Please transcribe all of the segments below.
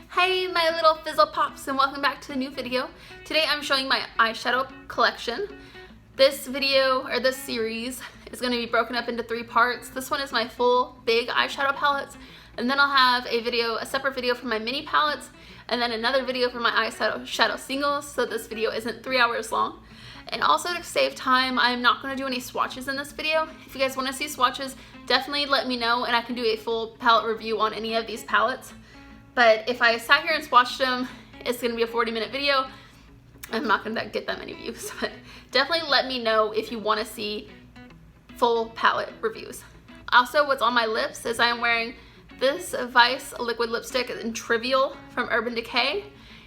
Hey my little fizzle pops, and welcome back to a new video. Today I'm showing my eyeshadow collection. This video, or this series, is going to be broken up into 3 parts. This one is my full big eyeshadow palettes, and then I'll have a separate video for my mini palettes, and then another video for my eyeshadow singles, so this video isn't 3 hours long. And also, to save time, I'm not going to do any swatches in this video. If you guys want to see swatches, definitely let me know and I can do a full palette review on any of these palettes. But if I sat here and swatched them, it's going to be a 40-minute video. I'm not going to get that many views, but definitely let me know if you want to see full palette reviews. Also, what's on my lips is I am wearing this Vice liquid lipstick in Trivial from Urban Decay.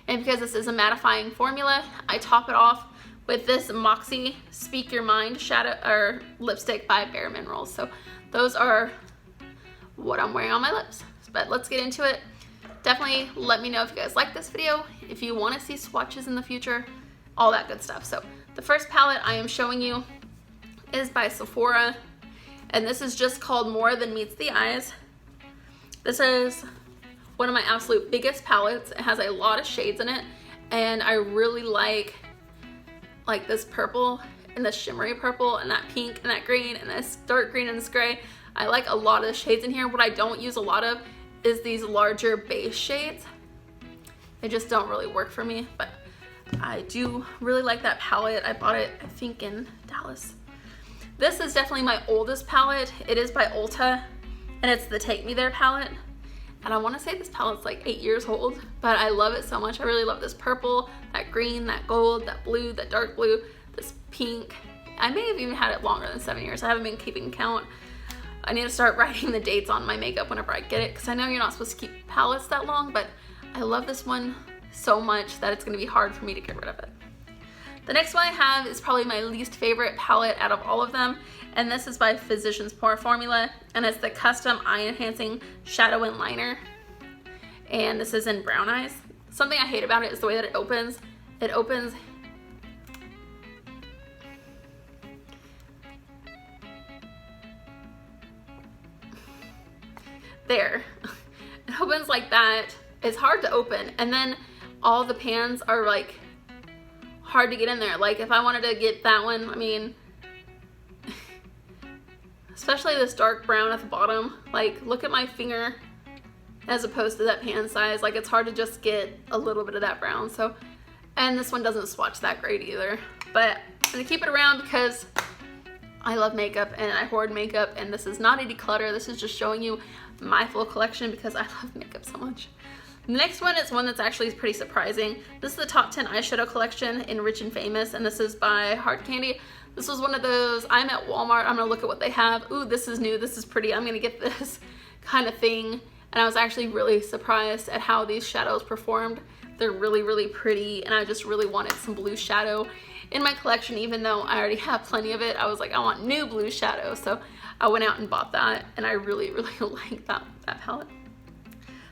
And because this is a mattifying formula, I top it off with this Moxie Speak Your Mind lipstick by Bare Minerals. So those are what I'm wearing on my lips. But let's get into it. Definitely let me know if you guys like this video, if you want to see swatches in the future, all that good stuff. So the first palette I am showing you is by Sephora, and this is just called More Than Meets the Eyes. This is one of my absolute biggest palettes. It has a lot of shades in it, and I really like this purple and this shimmery purple and that pink and that green and this dark green and this gray. I like a lot of the shades in here. What I don't use a lot of is these larger base shades. They just don't really work for me, but I do really like that palette. I bought it, I think, in Dallas. This is definitely my oldest palette. It is by Ulta, and it's the Take Me There palette. And I want to say this palette's like 8 years old, but I love it so much. I really love this purple, that green, that gold, that blue, that dark blue, this pink. I may have even had it longer than 7 years. I haven't been keeping count. I need to start writing the dates on my makeup whenever I get it, because I know you're not supposed to keep palettes that long, but I love this one so much that it's going to be hard for me to get rid of it. The next one I have is probably my least favorite palette out of all of them, and this is by Physicians Formula, and it's the Custom Eye Enhancing Shadow and Liner, and this is in Brown Eyes. Something I hate about it is the way that it opens. It opens there. It opens like that. It's hard to open, and then all the pans are like hard to get in there. Like if I wanted to get that one, I mean, especially this dark brown at the bottom, like look at my finger as opposed to that pan size. Like it's hard to just get a little bit of that brown. So, and this one doesn't swatch that great either, but I'm gonna keep it around because I love makeup and I hoard makeup, and this is not a declutter. This is just showing you my full collection because I love makeup so much. The next one is one that's actually pretty surprising. This is the Top 10 Eyeshadow Collection in Rich and Famous, and this is by Hard Candy. This was one of those, I'm at Walmart, I'm gonna look at what they have. Ooh, this is new, this is pretty, I'm gonna get this kind of thing. And I was actually really surprised at how these shadows performed. They're really, really pretty, and I just really wanted some blue shadow in my collection. Even though I already have plenty of it, I was like, I want new blue shadow. So I went out and bought that, and I really, really like that palette.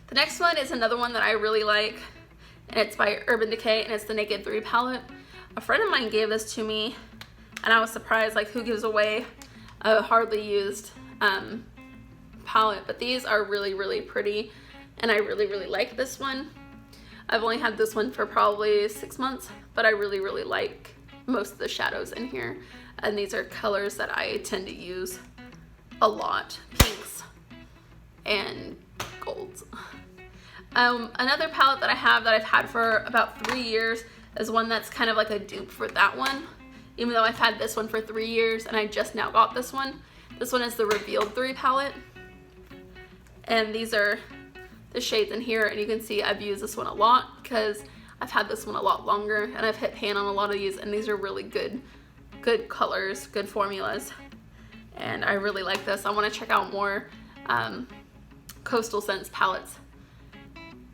The next one is another one that I really like, and it's by Urban Decay, and it's the Naked 3 palette. A friend of mine gave this to me, and I was surprised, like, who gives away a hardly used palette, but these are really, really pretty, and I really, really like this one. I've only had this one for probably 6 months, but I really, really like most of the shadows in here, and these are colors that I tend to use a lot, pinks and golds. Another palette that I have that I've had for about 3 years is one that's kind of like a dupe for that one, even though I've had this one for 3 years and I just now got this one. This one is the Revealed 3 palette, and these are the shades in here, and you can see I've used this one a lot because I've had this one a lot longer, and I've hit pan on a lot of these, and these are really good colors, good formulas, and I really like this. I want to check out more Coastal Scents palettes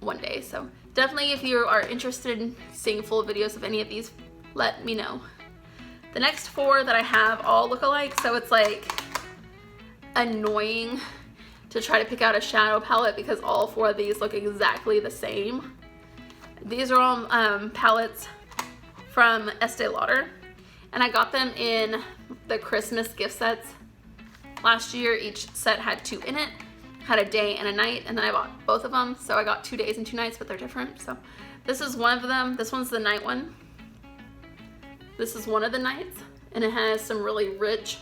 one day, so definitely if you are interested in seeing full videos of any of these, let me know. The next 4 that I have all look alike, so it's like annoying to try to pick out a shadow palette because all 4 of these look exactly the same. These are all palettes from Estee Lauder, and I got them in the Christmas gift sets last year. Each set had 2 in it, had a day and a night, and then I bought both of them. So I got 2 days and 2 nights, but they're different. So this is one of them. This one's the night one. This is one of the nights, and it has some really rich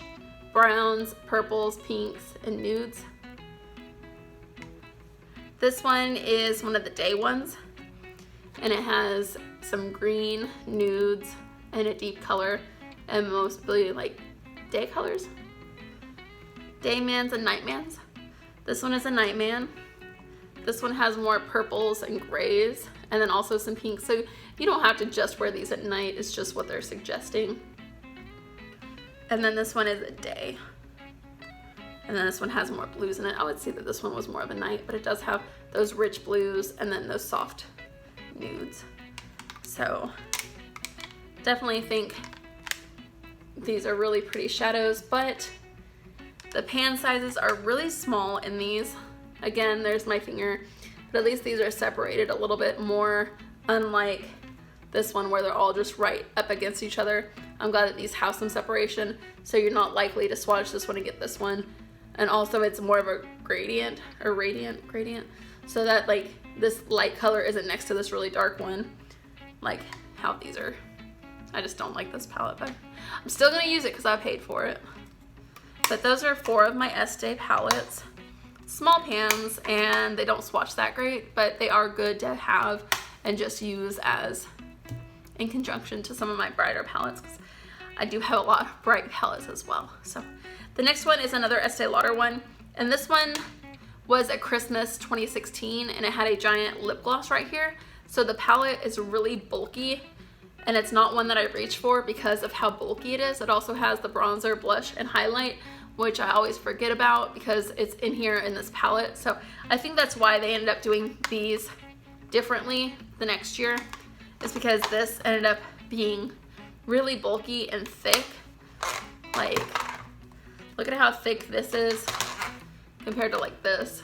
browns, purples, pinks, and nudes. This one is one of the day ones, and it has some green, nudes, and a deep color, and mostly like day colors. Day mans and night mans. This one is a night man. This one has more purples and grays, and then also some pinks. So you don't have to just wear these at night. It's just what they're suggesting. And then this one is a day. And then this one has more blues in it. I would say that this one was more of a night, but it does have those rich blues and then those soft nudes. So definitely think these are really pretty shadows, but the pan sizes are really small in these. Again, there's my finger, but at least these are separated a little bit more, unlike this one where they're all just right up against each other. I'm glad that these have some separation, so you're not likely to swatch this one and get this one. And also it's more of a gradient, or radiant, so that like this light color isn't next to this really dark one, like how these are. I just don't like this palette, but I'm still gonna use it because I paid for it. But those are 4 of my Estee palettes. Small pans, and they don't swatch that great, but they are good to have and just use as in conjunction to some of my brighter palettes, because I do have a lot of bright palettes as well. So the next one is another Estee Lauder one, and this one was a Christmas 2016, and it had a giant lip gloss right here. So the palette is really bulky, and it's not one that I reach for because of how bulky it is. It also has the bronzer, blush, and highlight, which I always forget about because it's in here in this palette. So I think that's why they ended up doing these differently the next year, is because this ended up being really bulky and thick. Like, look at how thick this is compared to like this.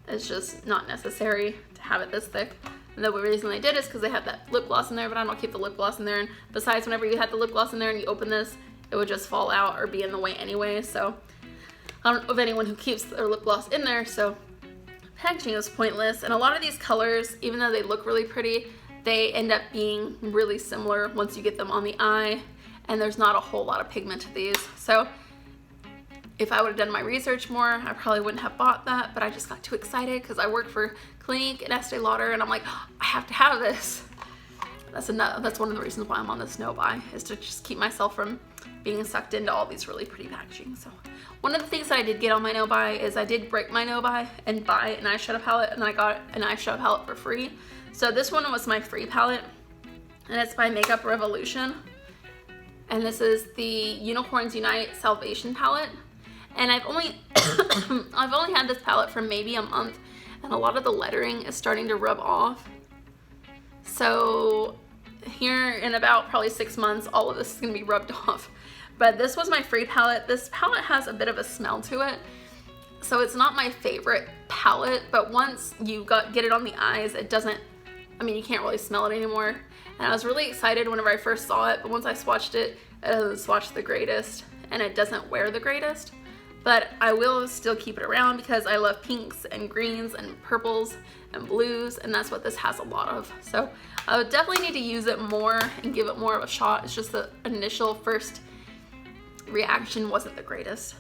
It's just not necessary to have it this thick. And the reason they did is because they had that lip gloss in there, but I don't keep the lip gloss in there. And besides, whenever you had the lip gloss in there and you open this, it would just fall out or be in the way anyway. So I don't know of anyone who keeps their lip gloss in there, so packaging is pointless. And a lot of these colors, even though they look really pretty, they end up being really similar once you get them on the eye, and there's not a whole lot of pigment to these. So if I would have done my research more, I probably wouldn't have bought that, but I just got too excited because I work for Clinique and Estee Lauder, and I'm like, oh, I have to have this. That's one of the reasons why I'm on this no buy, is to just keep myself from being sucked into all these really pretty packaging. So one of the things that I did get on my no buy is I did break my no buy and buy an eyeshadow palette, and then I got an eyeshadow palette for free. So this one was my free palette, and it's by Makeup Revolution, and this is the Unicorns Unite Salvation palette. And I've only had this palette for maybe a month, and a lot of the lettering is starting to rub off. So here in about probably 6 months, all of this is gonna be rubbed off. But this was my free palette. This palette has a bit of a smell to it, so it's not my favorite palette, but once you get it on the eyes, it doesn't, I mean, you can't really smell it anymore. And I was really excited whenever I first saw it, but once I swatched it, it doesn't swatch the greatest, and it doesn't wear the greatest. But I will still keep it around because I love pinks and greens and purples and blues, and that's what this has a lot of. So I would definitely need to use it more and give it more of a shot. It's just the initial first reaction wasn't the greatest.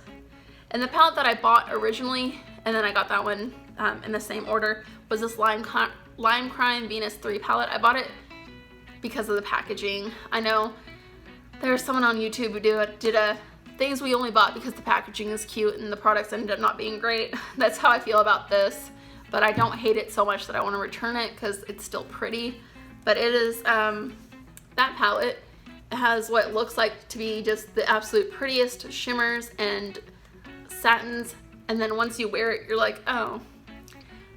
And the palette that I bought originally, and then I got that one in the same order, was this Lime Crime Venus 3 palette. I bought it because of the packaging. I know there's someone on YouTube who did a things we only bought because the packaging is cute and the products ended up not being great. That's how I feel about this, but I don't hate it so much that I want to return it because it's still pretty. But it is, that palette has what looks like to be just the absolute prettiest shimmers and satins, and then once you wear it, you're like, oh,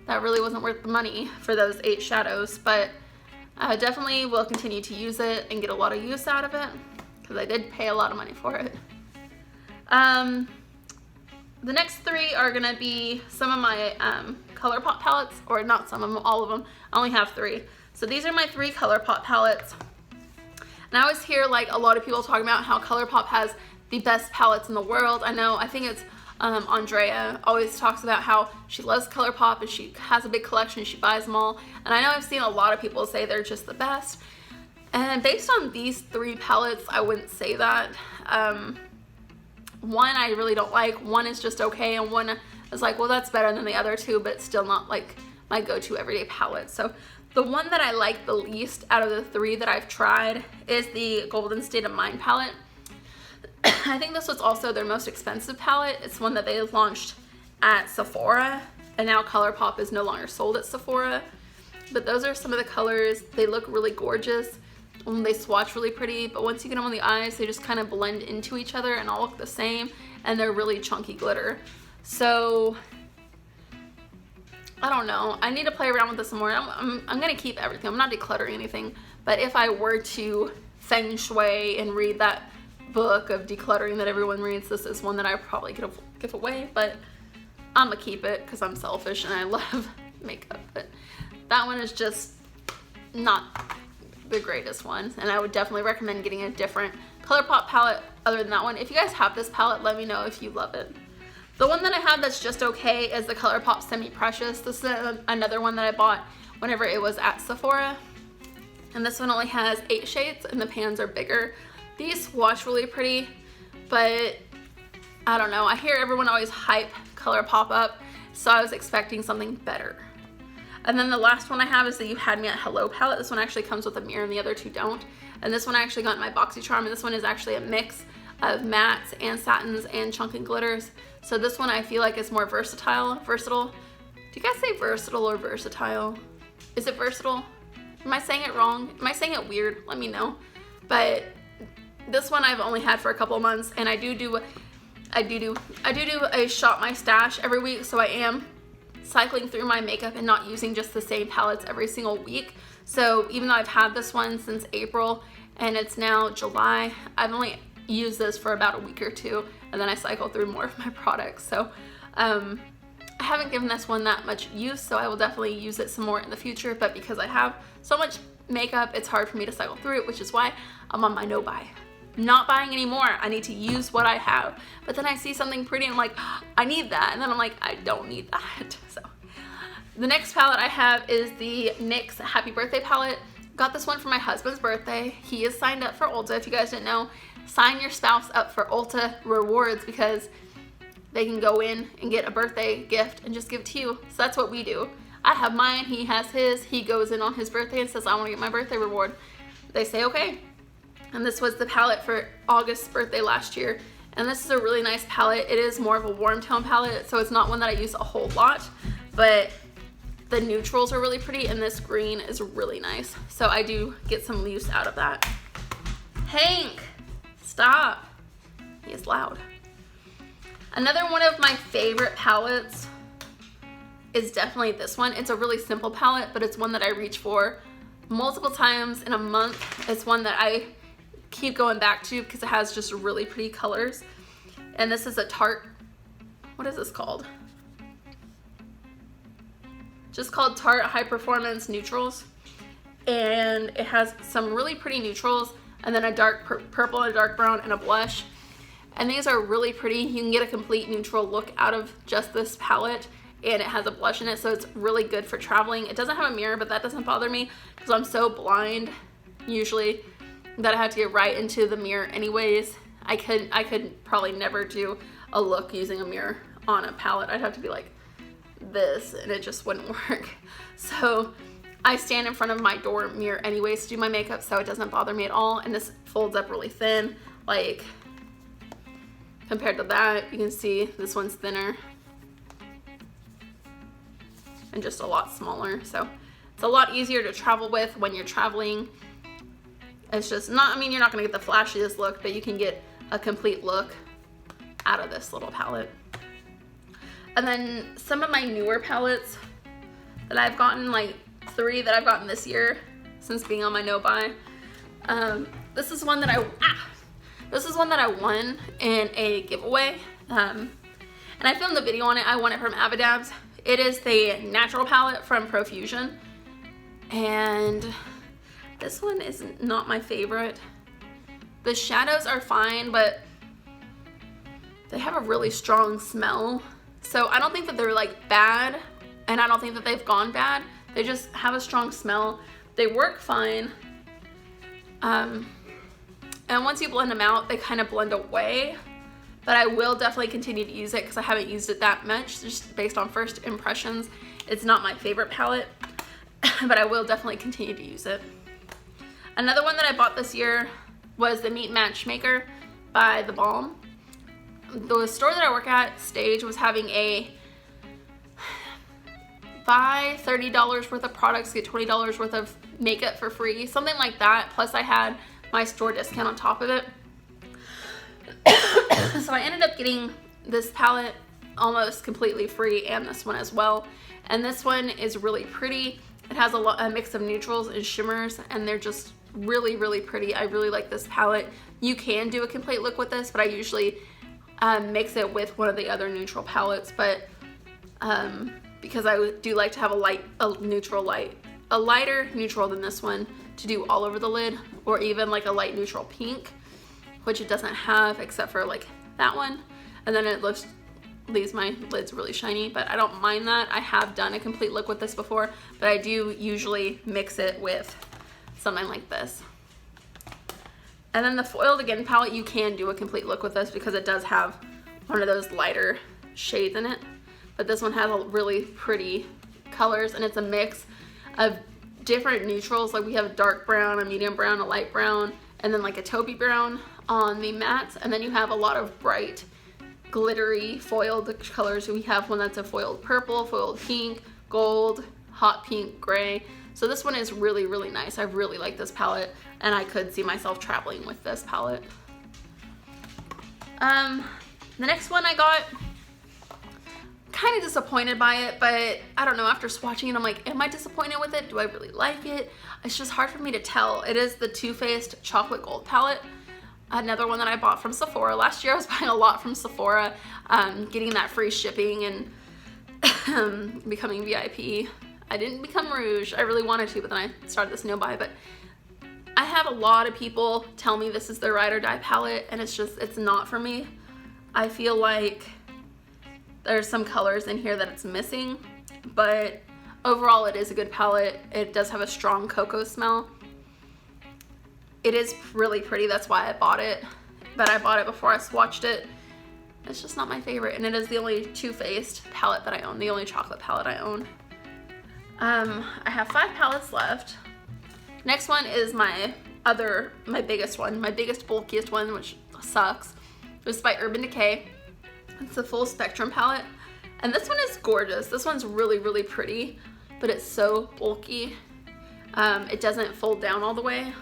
that really wasn't worth the money for those 8 shadows. But I definitely will continue to use it and get a lot of use out of it because I did pay a lot of money for it. The next 3 are gonna be some of my ColourPop palettes, or not some of them, all of them. I only have 3. So these are my 3 ColourPop palettes. And I always hear like a lot of people talking about how ColourPop has the best palettes in the world. I know, I think it's Andrea always talks about how she loves ColourPop and she has a big collection, she buys them all. And I know I've seen a lot of people say they're just the best. And based on these 3 palettes, I wouldn't say that. One I really don't like, one is just okay, and one is like, well, that's better than the other 2, but still not like my go-to everyday palette. So the one that I like the least out of the 3 that I've tried is the Golden State of Mind palette. I think this was also their most expensive palette. It's one that they launched at Sephora, and now ColourPop is no longer sold at Sephora. But those are some of the colors. They look really gorgeous. They swatch really pretty, but once you get them on the eyes, they just kind of blend into each other and all look the same, and they're really chunky glitter. So I don't know. I need to play around with this some more. I'm gonna keep everything. I'm not decluttering anything, but if I were to feng shui and read that book of decluttering that everyone reads, this is one that I probably could give away, but I'm gonna keep it because I'm selfish and I love makeup. But that one is just not the greatest one, and I would definitely recommend getting a different ColourPop palette other than that one. If you guys have this palette, let me know if you love it. The one that I have that's just okay is the ColourPop Semi Precious. This is another one that I bought whenever it was at Sephora, and this one only has 8 shades and the pans are bigger. These swatch really pretty, but I don't know. I hear everyone always hype ColourPop up, so I was expecting something better. And then the last one I have is the You Had Me at Hello palette. This one actually comes with a mirror and the other 2 don't. And this one I actually got in my BoxyCharm, and this one is actually a mix of mattes and satins and chunky glitters. So this one I feel like is more versatile. Do you guys say versatile or versatile? Is it versatile? Am I saying it wrong? Am I saying it weird? Let me know. But this one I've only had for a couple of months, and I do a shop my stash every week, so I am cycling through my makeup and not using just the same palettes every single week. So even though I've had this one since April and it's now July, I've only used this for about a week or 2, and then I cycle through more of my products. So I haven't given this one that much use, so I will definitely use it some more in the future, but because I have so much makeup, it's hard for me to cycle through it, which is why I'm on my no buy. Not buying anymore. I need to use what I have. But then I see something pretty and I'm like, oh, I need that. And then I'm like, I don't need that. So the next palette I have is the NYX Happy Birthday palette. Got this one for my husband's birthday. He is signed up for Ulta. If you guys didn't know, sign your spouse up for Ulta rewards because they can go in and get a birthday gift and just give it to you. So that's what we do. I have mine, he has his. He goes in on his birthday and says, I want to get my birthday reward. They say, okay. And this was the palette for August's birthday last year. And this is a really nice palette. It is more of a warm tone palette, so it's not one that I use a whole lot, but the neutrals are really pretty, and this green is really nice. So I do get some use out of that. Hank, stop. He is loud. Another one of my favorite palettes is definitely this one. It's a really simple palette, but it's one that I reach for multiple times in a month. It's one that I keep going back to because it has just really pretty colors. And this is a Tarte, what is this called? Just called Tarte High Performance Neutrals. And it has some really pretty neutrals, and then a dark purple, a dark brown, and a blush. And these are really pretty. You can get a complete neutral look out of just this palette, and it has a blush in it, so it's really good for traveling. It doesn't have a mirror, but that doesn't bother me because I'm so blind usually that I have to get right into the mirror anyways. I could probably never do a look using a mirror on a palette. I'd have to be like this, and it just wouldn't work. So I stand in front of my door mirror anyways to do my makeup, so it doesn't bother me at all. And this folds up really thin, like compared to that. You can see this one's thinner and just a lot smaller, so it's a lot easier to travel with when you're traveling. It's just not, I mean, you're not gonna get the flashiest look, but you can get a complete look out of this little palette. And then some of my newer palettes that I've gotten, like 3 that I've gotten this year since being on my no buy. This is one that I won in a giveaway, and I filmed a video on it. I won it from EBATES. It is the natural palette from Profusion, and this one is not my favorite. The shadows are fine, but they have a really strong smell. So I don't think that they're like bad, and I don't think that they've gone bad. They just have a strong smell. They work fine. And once you blend them out, they kind of blend away. But I will definitely continue to use it because I haven't used it that much, just based on first impressions. It's not my favorite palette, but I will definitely continue to use it. Another one that I bought this year was the Meat Matchmaker by The Balm. The store that I work at, Stage, was having a buy $30 worth of products, get $20 worth of makeup for free, something like that. Plus I had my store discount on top of it. So I ended up getting this palette almost completely free, and this one as well. And this one is really pretty. It has a mix of neutrals and shimmers, and they're just really, really pretty. I really like this palette. You can do a complete look with this, but I usually mix it with one of the other neutral palettes, but because I do like to have a lighter neutral than this one to do all over the lid, or even like a light neutral pink, which it doesn't have except for like that one. And then it leaves my lids really shiny, but I don't mind that. I have done a complete look with this before, but I do usually mix it with something like this. And then the Foiled Again palette, you can do a complete look with this because it does have one of those lighter shades in it. But this one has a really pretty colors, and it's a mix of different neutrals. Like we have a dark brown, a medium brown, a light brown, and then like a taupey brown on the mattes. And then you have a lot of bright, glittery foiled colors. We have one that's a foiled purple, foiled pink, gold, hot pink, gray. So this one is really, really nice. I really like this palette, and I could see myself traveling with this palette. The next one I got, kind of disappointed by it, but I don't know, after swatching it, I'm like, am I disappointed with it? Do I really like it? It's just hard for me to tell. It is the Too Faced Chocolate Gold palette. Another one that I bought from Sephora. Last year I was buying a lot from Sephora, getting that free shipping and becoming VIP. I didn't become Rouge. I really wanted to, but then I started this no buy. But I have a lot of people tell me this is their ride or die palette, and it's not for me. I feel like there's some colors in here that it's missing, but overall it is a good palette. It does have a strong cocoa smell. It is really pretty, that's why I bought it, but I bought it before I swatched it. It's just not my favorite, and it is the only Too Faced palette that I own, the only chocolate palette I own. I have 5 palettes left. Next one is my biggest one, my biggest, bulkiest one, which sucks. It was by Urban Decay. It's a full spectrum palette, and this one is gorgeous. This one's really, really pretty, but it's so bulky. It doesn't fold down all the way,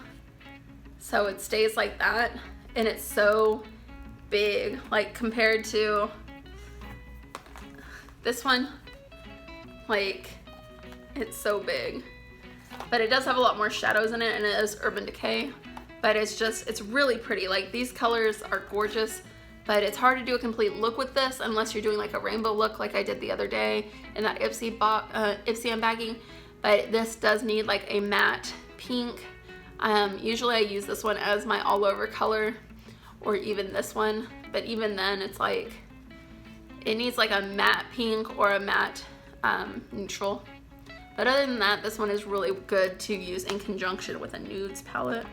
so it stays like that, and it's so big, like compared to this one, like it's so big. But it does have a lot more shadows in it, and it is Urban Decay, but it's really pretty. Like these colors are gorgeous, but it's hard to do a complete look with this unless you're doing like a rainbow look like I did the other day in that Ipsy unbagging. But this does need like a matte pink. Usually I use this one as my all over color, or even this one, but even then it's like, it needs like a matte pink or a matte neutral. But other than that, this one is really good to use in conjunction with a nudes palette.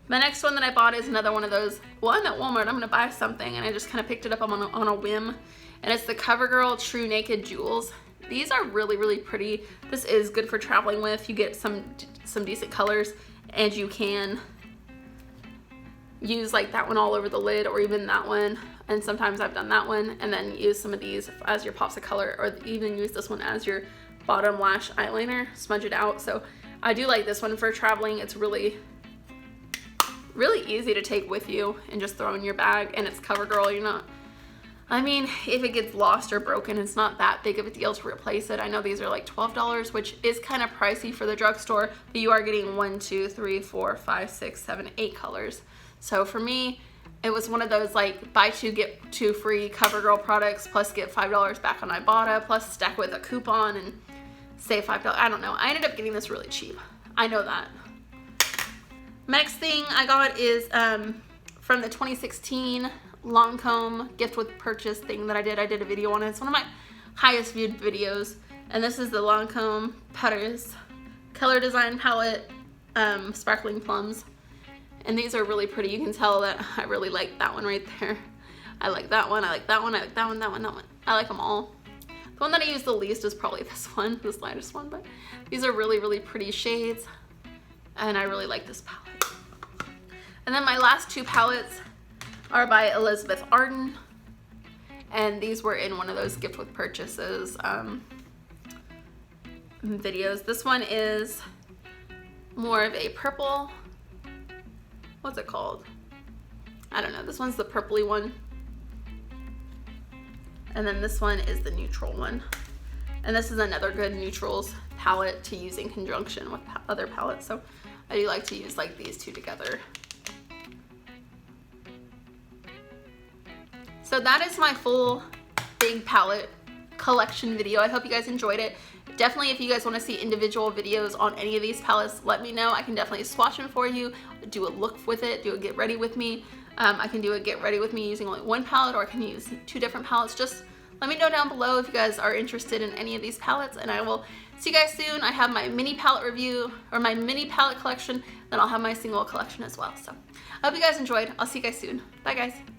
My next one that I bought is another one of those, well, I'm at Walmart, I'm gonna buy something, and I just kind of picked it up on a whim, and it's the CoverGirl True Naked Jewels. These are really, really pretty. This is good for traveling with. You get some decent colors, and you can use like that one all over the lid, or even that one, and sometimes I've done that one, and then use some of these as your pops of color, or even use this one as your bottom lash eyeliner, smudge it out. So I do like this one for traveling. It's really, really easy to take with you and just throw in your bag, and it's CoverGirl. You're not, I mean, if it gets lost or broken, it's not that big of a deal to replace it. I know these are like $12, which is kind of pricey for the drugstore, but you are getting 1, 2, 3, 4, 5, 6, 7, 8 colors. So for me, it was one of those like buy 2 get 2 free CoverGirl products, plus get $5 back on Ibotta, plus stack with a coupon and save $5. I don't know. I ended up getting this really cheap. I know that. Next thing I got is from the 2016 Lancome gift with purchase thing that I did. I did a video on it. It's one of my highest viewed videos. And this is the Lancome Paris Color Design Palette, Sparkling Plums. And these are really pretty. You can tell that I really like that one right there. I like that one, I like that one, I like that one, that one, that one. I like them all. The one that I use the least is probably this one, this lightest one, but these are really, really pretty shades. And I really like this palette. And then my last two palettes are by Elizabeth Arden. And these were in one of those gift with purchases videos. This one is more of a purple. What's it called? I don't know. This one's the purpley one. And then this one is the neutral one. And this is another good neutrals palette to use in conjunction with other palettes. So I do like to use like these two together. So that is my full big palette collection video. I hope you guys enjoyed it. Definitely, if you guys want to see individual videos on any of these palettes, let me know. I can definitely swatch them for you, do a look with it, do a get ready with me. I can do a get ready with me using only one palette, or I can use two different palettes. Just let me know down below if you guys are interested in any of these palettes, and I will see you guys soon. I have my mini palette review, or my mini palette collection, then I'll have my single collection as well. So I hope you guys enjoyed. I'll see you guys soon. Bye guys.